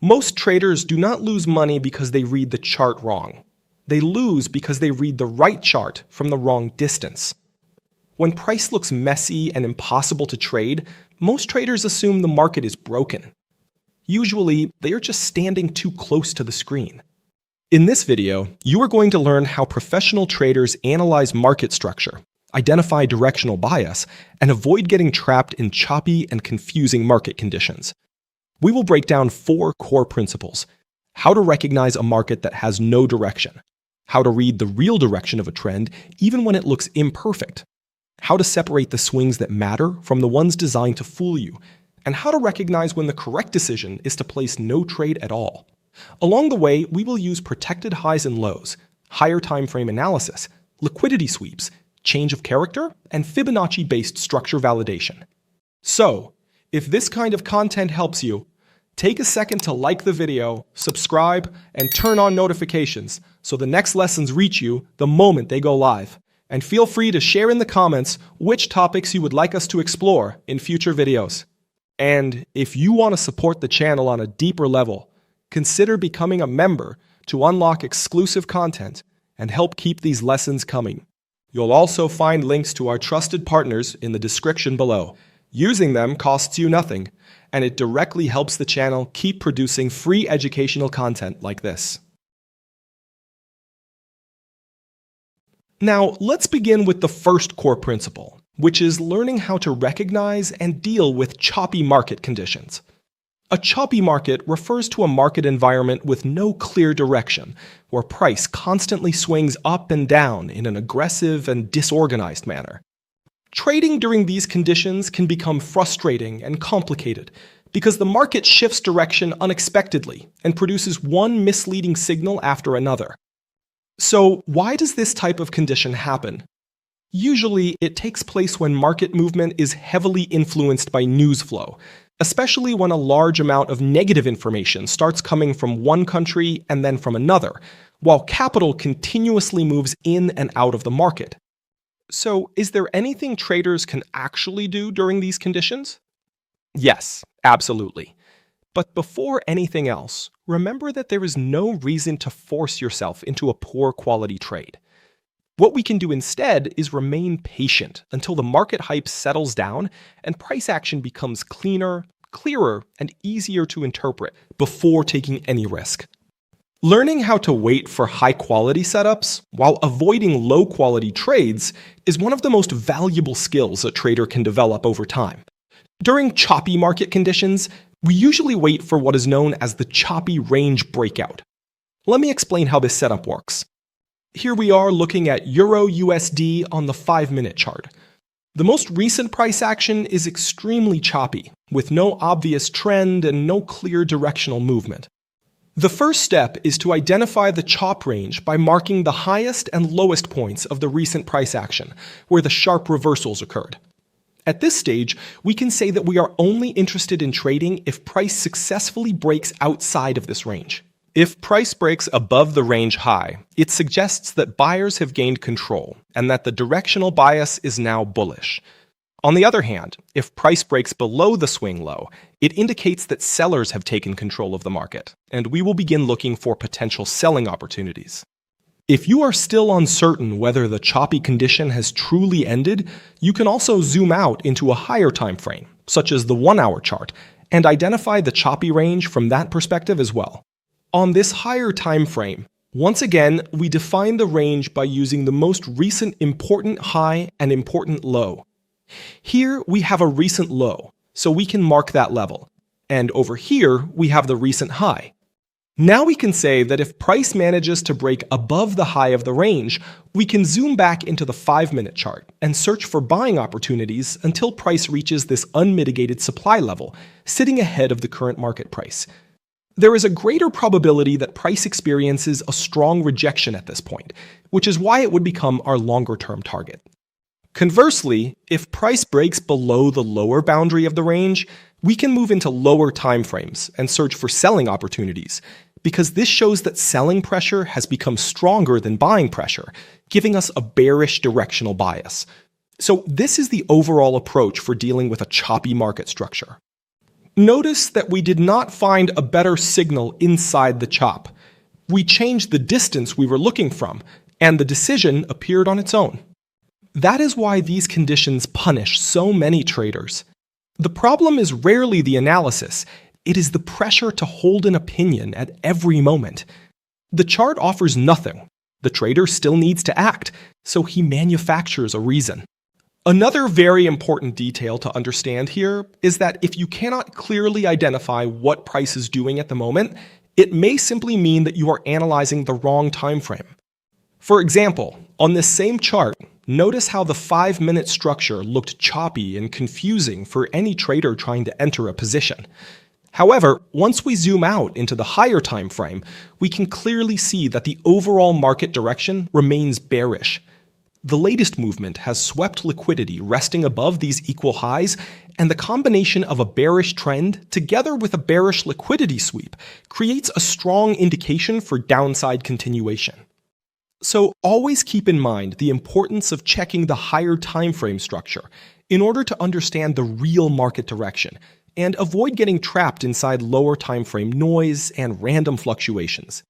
Most traders do not lose money because they read the chart wrong. They lose because they read the right chart from the wrong distance. When price looks messy and impossible to trade, most traders assume the market is broken. Usually, they are just standing too close to the screen. In this video, you are going to learn how professional traders analyze market structure, identify directional bias, and avoid getting trapped in choppy and confusing market conditions. We will break down 4 core principles: how to recognize a market that has no direction, how to read the real direction of a trend even when it looks imperfect, how to separate the swings that matter from the ones designed to fool you, and how to recognize when the correct decision is to place no trade at all. Along the way, we will use protected highs and lows, higher time frame analysis, liquidity sweeps, change of character, and Fibonacci-based structure validation. So, if this kind of content helps you, take a second to like the video, subscribe, and turn on notifications so the next lessons reach you the moment they go live. And feel free to share in the comments which topics you would like us to explore in future videos. And if you want to support the channel on a deeper level, consider becoming a member to unlock exclusive content and help keep these lessons coming. You'll also find links to our trusted partners in the description below. Using them costs you nothing, and it directly helps the channel keep producing free educational content like this. Now, let's begin with the first core principle, which is learning how to recognize and deal with choppy market conditions. A choppy market refers to a market environment with no clear direction, where price constantly swings up and down in an aggressive and disorganized manner. Trading during these conditions can become frustrating and complicated because the market shifts direction unexpectedly and produces one misleading signal after another. So, why does this type of condition happen? Usually, it takes place when market movement is heavily influenced by news flow, especially when a large amount of negative information starts coming from one country and then from another, while capital continuously moves in and out of the market. So, is there anything traders can actually do during these conditions? Yes, absolutely. But before anything else, remember that there is no reason to force yourself into a poor quality trade. What we can do instead is remain patient until the market hype settles down and price action becomes cleaner, clearer, and easier to interpret before taking any risk. Learning how to wait for high-quality setups while avoiding low-quality trades is one of the most valuable skills a trader can develop over time. During choppy market conditions, we usually wait for what is known as the choppy range breakout. Let me explain how this setup works. Here we are looking at Euro USD on the 5-minute chart. The most recent price action is extremely choppy, with no obvious trend and no clear directional movement. The first step is to identify the chop range by marking the highest and lowest points of the recent price action, where the sharp reversals occurred. At this stage, we can say that we are only interested in trading if price successfully breaks outside of this range. If price breaks above the range high, it suggests that buyers have gained control and that the directional bias is now bullish. On the other hand, if price breaks below the swing low, it indicates that sellers have taken control of the market, and we will begin looking for potential selling opportunities. If you are still uncertain whether the choppy condition has truly ended, you can also zoom out into a higher time frame, such as the 1-hour chart, and identify the choppy range from that perspective as well. On this higher time frame, once again, we define the range by using the most recent important high and important low. Here we have a recent low, so we can mark that level, and over here we have the recent high. Now we can say that if price manages to break above the high of the range, we can zoom back into the 5-minute chart and search for buying opportunities until price reaches this unmitigated supply level, sitting ahead of the current market price. There is a greater probability that price experiences a strong rejection at this point, which is why it would become our longer-term target. Conversely, if price breaks below the lower boundary of the range, we can move into lower time frames and search for selling opportunities, because this shows that selling pressure has become stronger than buying pressure, giving us a bearish directional bias. So this is the overall approach for dealing with a choppy market structure. Notice that we did not find a better signal inside the chop. We changed the distance we were looking from, and the decision appeared on its own. That is why these conditions punish so many traders. The problem is rarely the analysis, it is the pressure to hold an opinion at every moment. The chart offers nothing. The trader still needs to act, so he manufactures a reason. Another very important detail to understand here is that if you cannot clearly identify what price is doing at the moment, it may simply mean that you are analyzing the wrong time frame. For example, on this same chart, notice how the 5-minute structure looked choppy and confusing for any trader trying to enter a position. However, once we zoom out into the higher time frame, we can clearly see that the overall market direction remains bearish. The latest movement has swept liquidity resting above these equal highs, and the combination of a bearish trend together with a bearish liquidity sweep creates a strong indication for downside continuation. So always keep in mind the importance of checking the higher time frame structure in order to understand the real market direction, and avoid getting trapped inside lower time frame noise and random fluctuations.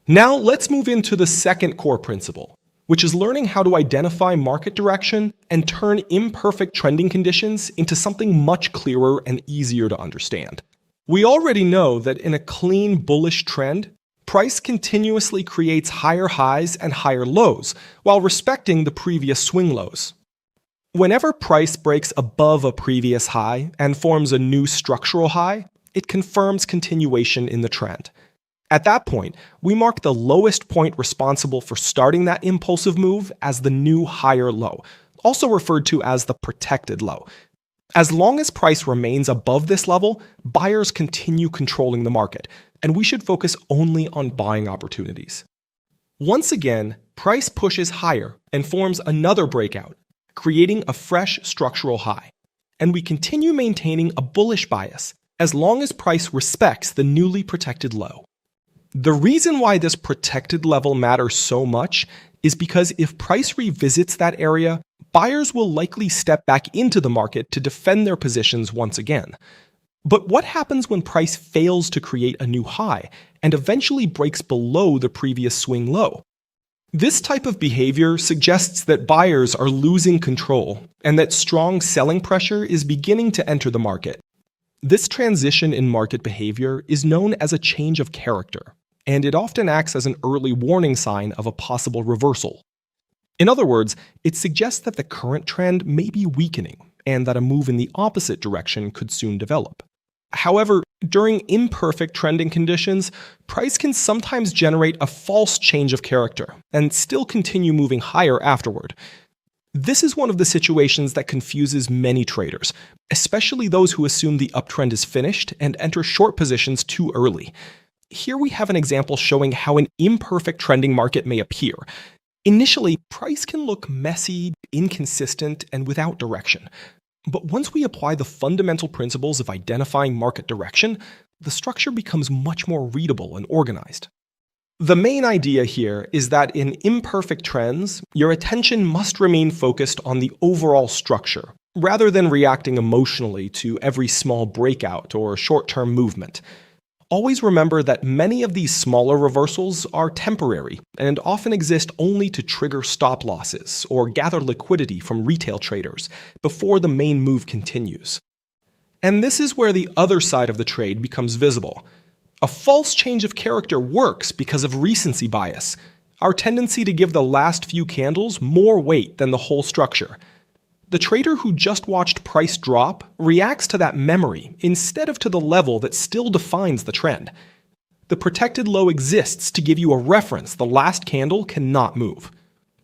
Now let's move into the second core principle, which is learning how to identify market direction and turn imperfect trending conditions into something much clearer and easier to understand. We already know that in a clean bullish trend, price continuously creates higher highs and higher lows while respecting the previous swing lows. Whenever price breaks above a previous high and forms a new structural high, it confirms continuation in the trend. At that point, we mark the lowest point responsible for starting that impulsive move as the new higher low, also referred to as the protected low. As long as price remains above this level, buyers continue controlling the market, and we should focus only on buying opportunities. Once again, price pushes higher and forms another breakout, creating a fresh structural high, and we continue maintaining a bullish bias as long as price respects the newly protected low. The reason why this protected level matters so much is because if price revisits that area, buyers will likely step back into the market to defend their positions once again. But what happens when price fails to create a new high and eventually breaks below the previous swing low? This type of behavior suggests that buyers are losing control and that strong selling pressure is beginning to enter the market. This transition in market behavior is known as a change of character, and it often acts as an early warning sign of a possible reversal. In other words, it suggests that the current trend may be weakening and that a move in the opposite direction could soon develop. However, during imperfect trending conditions, price can sometimes generate a false change of character and still continue moving higher afterward. This is one of the situations that confuses many traders, especially those who assume the uptrend is finished and enter short positions too early. Here we have an example showing how an imperfect trending market may appear. Initially, price can look messy, inconsistent, and without direction. But once we apply the fundamental principles of identifying market direction, the structure becomes much more readable and organized. The main idea here is that in imperfect trends, your attention must remain focused on the overall structure, rather than reacting emotionally to every small breakout or short-term movement. Always remember that many of these smaller reversals are temporary and often exist only to trigger stop losses or gather liquidity from retail traders before the main move continues. And this is where the other side of the trade becomes visible. A false change of character works because of recency bias, our tendency to give the last few candles more weight than the whole structure. The trader who just watched price drop reacts to that memory instead of to the level that still defines the trend. The protected low exists to give you a reference the last candle cannot move.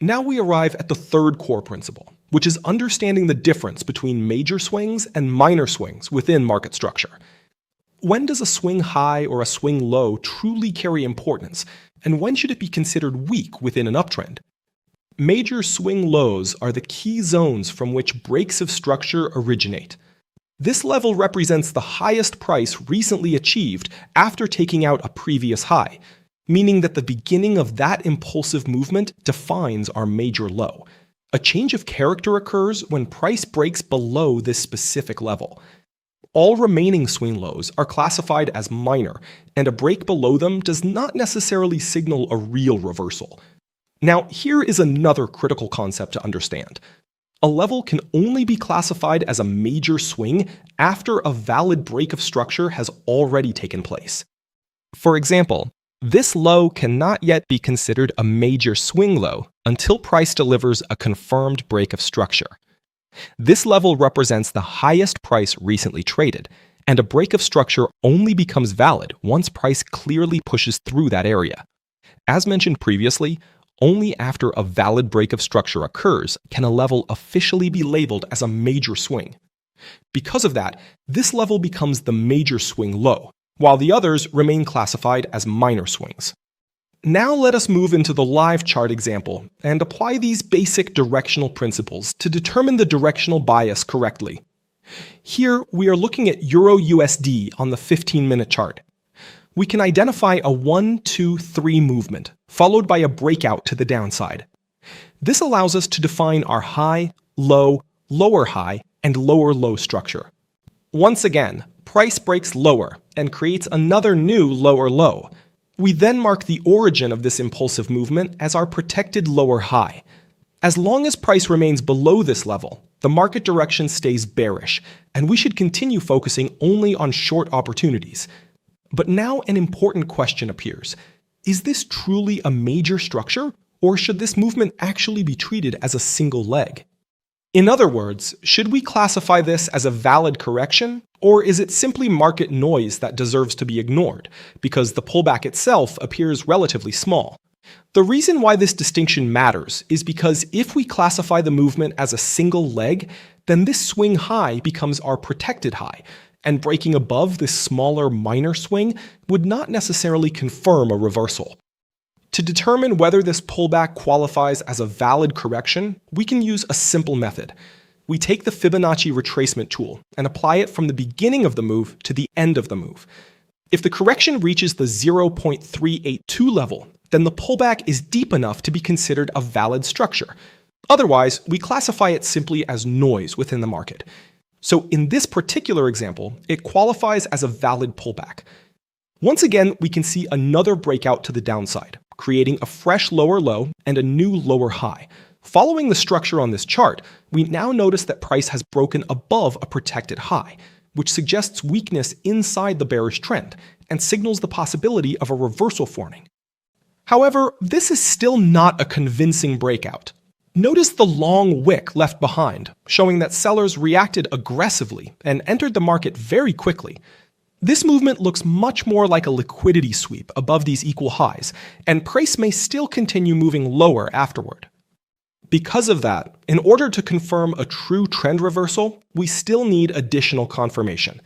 Now we arrive at the third core principle, which is understanding the difference between major swings and minor swings within market structure. When does a swing high or a swing low truly carry importance, and when should it be considered weak within an uptrend? Major swing lows are the key zones from which breaks of structure originate. This level represents the highest price recently achieved after taking out a previous high, meaning that the beginning of that impulsive movement defines our major low. A change of character occurs when price breaks below this specific level. All remaining swing lows are classified as minor, and a break below them does not necessarily signal a real reversal. Now, here is another critical concept to understand. A level can only be classified as a major swing after a valid break of structure has already taken place. For example, this low cannot yet be considered a major swing low until price delivers a confirmed break of structure. This level represents the highest price recently traded, and a break of structure only becomes valid once price clearly pushes through that area. As mentioned previously, only after a valid break of structure occurs can a level officially be labeled as a major swing. Because of that, this level becomes the major swing low, while the others remain classified as minor swings. Now let us move into the live chart example and apply these basic directional principles to determine the directional bias correctly. Here we are looking at Euro-USD on the 15-minute chart. We can identify a 1, 2, 3 movement, followed by a breakout to the downside. This allows us to define our high, low, lower high, and lower low structure. Once again, price breaks lower and creates another new lower low. We then mark the origin of this impulsive movement as our protected lower high. As long as price remains below this level, the market direction stays bearish, and we should continue focusing only on short opportunities. But now an important question appears. Is this truly a major structure, or should this movement actually be treated as a single leg? In other words, should we classify this as a valid correction, or is it simply market noise that deserves to be ignored, because the pullback itself appears relatively small? The reason why this distinction matters is because if we classify the movement as a single leg, then this swing high becomes our protected high, and breaking above this smaller minor swing would not necessarily confirm a reversal. To determine whether this pullback qualifies as a valid correction, we can use a simple method. We take the Fibonacci retracement tool and apply it from the beginning of the move to the end of the move. If the correction reaches the 0.382 level, then the pullback is deep enough to be considered a valid structure. Otherwise, we classify it simply as noise within the market. So in this particular example, it qualifies as a valid pullback. Once again, we can see another breakout to the downside, creating a fresh lower low and a new lower high. Following the structure on this chart, we now notice that price has broken above a protected high, which suggests weakness inside the bearish trend and signals the possibility of a reversal forming. However, this is still not a convincing breakout. Notice the long wick left behind, showing that sellers reacted aggressively and entered the market very quickly. This movement looks much more like a liquidity sweep above these equal highs, and price may still continue moving lower afterward. Because of that, in order to confirm a true trend reversal, we still need additional confirmation.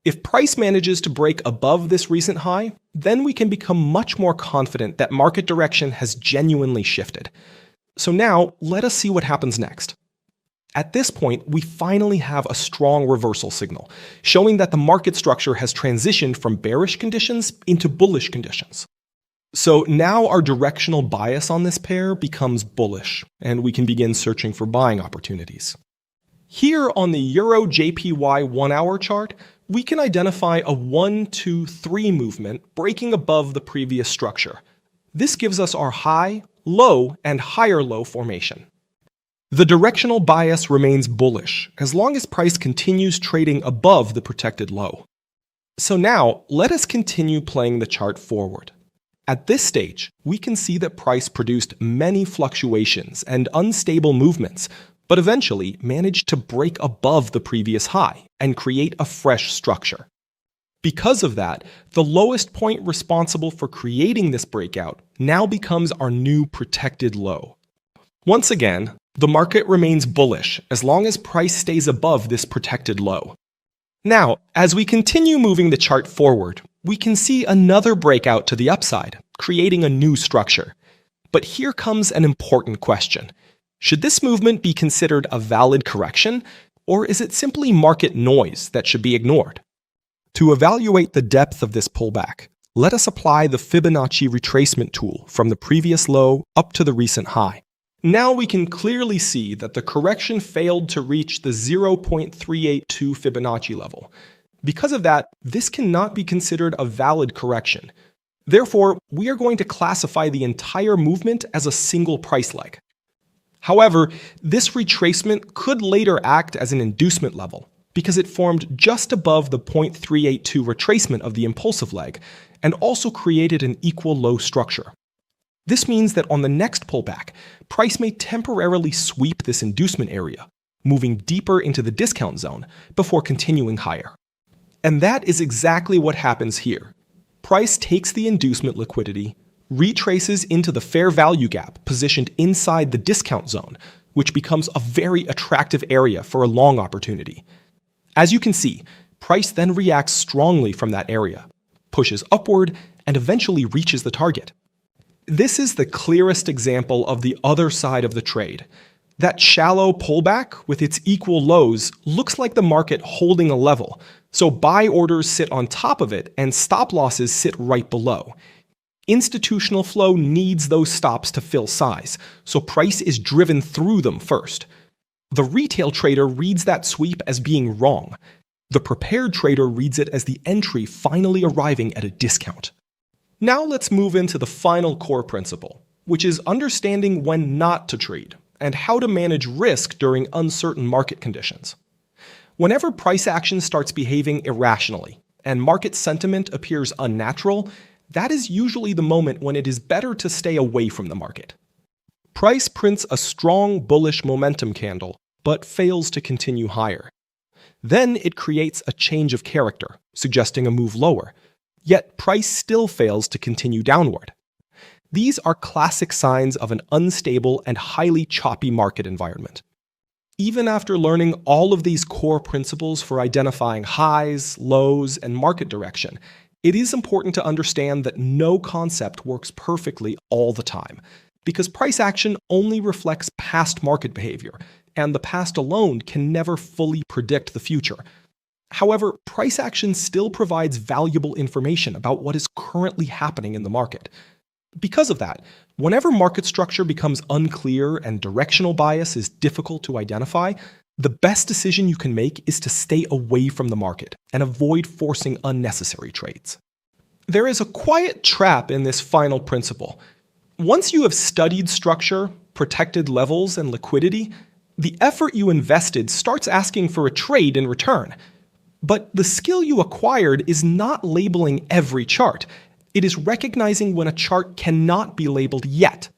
If price manages to break above this recent high, then we can become much more confident that market direction has genuinely shifted. So now, let us see what happens next. At this point, we finally have a strong reversal signal, showing that the market structure has transitioned from bearish conditions into bullish conditions. So now our directional bias on this pair becomes bullish, and we can begin searching for buying opportunities. Here on the Euro-JPY 1-hour chart, we can identify a 1, 2, 3 movement breaking above the previous structure. This gives us our high, low, and higher low formation. The directional bias remains bullish as long as price continues trading above the protected low. So now, let us continue playing the chart forward. At this stage, we can see that price produced many fluctuations and unstable movements, but eventually managed to break above the previous high and create a fresh structure. Because of that, the lowest point responsible for creating this breakout now becomes our new protected low. Once again, the market remains bullish as long as price stays above this protected low. Now, as we continue moving the chart forward, we can see another breakout to the upside, creating a new structure. But here comes an important question. Should this movement be considered a valid correction, or is it simply market noise that should be ignored? To evaluate the depth of this pullback, let us apply the Fibonacci retracement tool from the previous low up to the recent high. Now we can clearly see that the correction failed to reach the 0.382 Fibonacci level. Because of that, this cannot be considered a valid correction. Therefore, we are going to classify the entire movement as a single price leg. However, this retracement could later act as an inducement level because it formed just above the 0.382 retracement of the impulsive leg and also created an equal low structure. This means that on the next pullback, price may temporarily sweep this inducement area, moving deeper into the discount zone before continuing higher. And that is exactly what happens here. Price takes the inducement liquidity, retraces into the fair value gap positioned inside the discount zone, which becomes a very attractive area for a long opportunity. As you can see, price then reacts strongly from that area, pushes upward, and eventually reaches the target. This is the clearest example of the other side of the trade. That shallow pullback with its equal lows looks like the market holding a level, so buy orders sit on top of it and stop losses sit right below. Institutional flow needs those stops to fill size, so price is driven through them first. The retail trader reads that sweep as being wrong. The prepared trader reads it as the entry finally arriving at a discount. Now let's move into the final core principle, which is understanding when not to trade and how to manage risk during uncertain market conditions. Whenever price action starts behaving irrationally and market sentiment appears unnatural, that is usually the moment when it is better to stay away from the market. Price prints a strong bullish momentum candle, but fails to continue higher. Then it creates a change of character, suggesting a move lower, yet price still fails to continue downward. These are classic signs of an unstable and highly choppy market environment. Even after learning all of these core principles for identifying highs, lows, and market direction, it is important to understand that no concept works perfectly all the time, because price action only reflects past market behavior, and the past alone can never fully predict the future. However, price action still provides valuable information about what is currently happening in the market. Because of that, whenever market structure becomes unclear and directional bias is difficult to identify, the best decision you can make is to stay away from the market and avoid forcing unnecessary trades. There is a quiet trap in this final principle. Once you have studied structure, protected levels, and liquidity, the effort you invested starts asking for a trade in return. But the skill you acquired is not labeling every chart. It is recognizing when a chart cannot be labeled yet.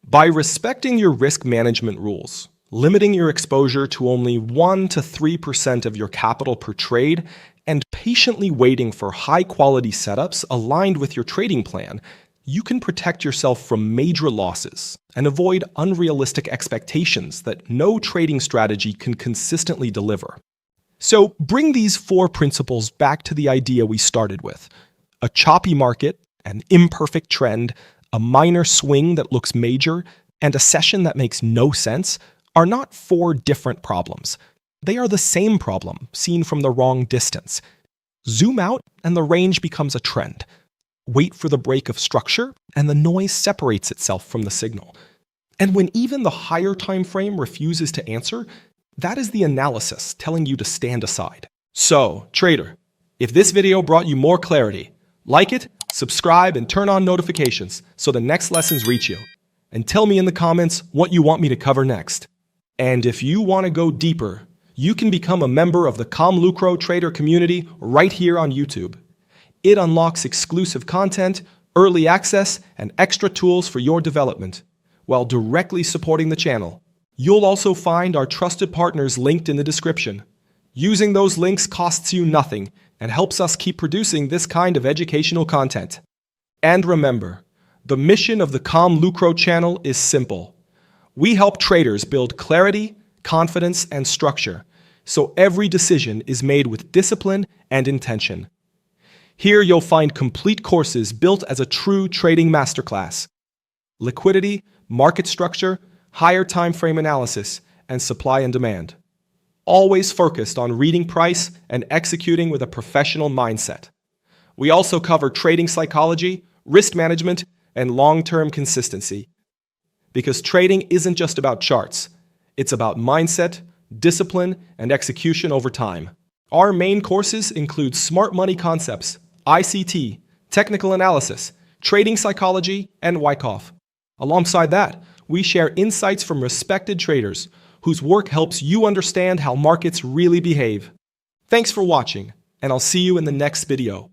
By respecting your risk management rules, limiting your exposure to only 1 to 3% of your capital per trade, and patiently waiting for high-quality setups aligned with your trading plan, you can protect yourself from major losses and avoid unrealistic expectations that no trading strategy can consistently deliver. So bring these 4 principles back to the idea we started with. A choppy market, an imperfect trend, a minor swing that looks major, and a session that makes no sense are not 4 different problems. They are the same problem, seen from the wrong distance. Zoom out and the range becomes a trend. Wait for the break of structure, and the noise separates itself from the signal. And when even the higher time frame refuses to answer, that is the analysis telling you to stand aside. So, trader, if this video brought you more clarity, like it, subscribe, and turn on notifications so the next lessons reach you. And tell me in the comments what you want me to cover next. And if you want to go deeper, you can become a member of the Lucro Trader community right here on YouTube. It unlocks exclusive content, early access, and extra tools for your development, while directly supporting the channel. You'll also find our trusted partners linked in the description. Using those links costs you nothing and helps us keep producing this kind of educational content. And remember, the mission of the Lucro channel is simple. We help traders build clarity, confidence, and structure, so every decision is made with discipline and intention. Here you'll find complete courses built as a true trading masterclass. Liquidity, market structure, higher time frame analysis, and supply and demand. Always focused on reading price and executing with a professional mindset. We also cover trading psychology, risk management, and long-term consistency. Because trading isn't just about charts. It's about mindset, discipline, and execution over time. Our main courses include Smart Money Concepts, ICT, Technical Analysis, Trading Psychology, and Wyckoff. Alongside that, we share insights from respected traders whose work helps you understand how markets really behave. Thanks for watching, and I'll see you in the next video.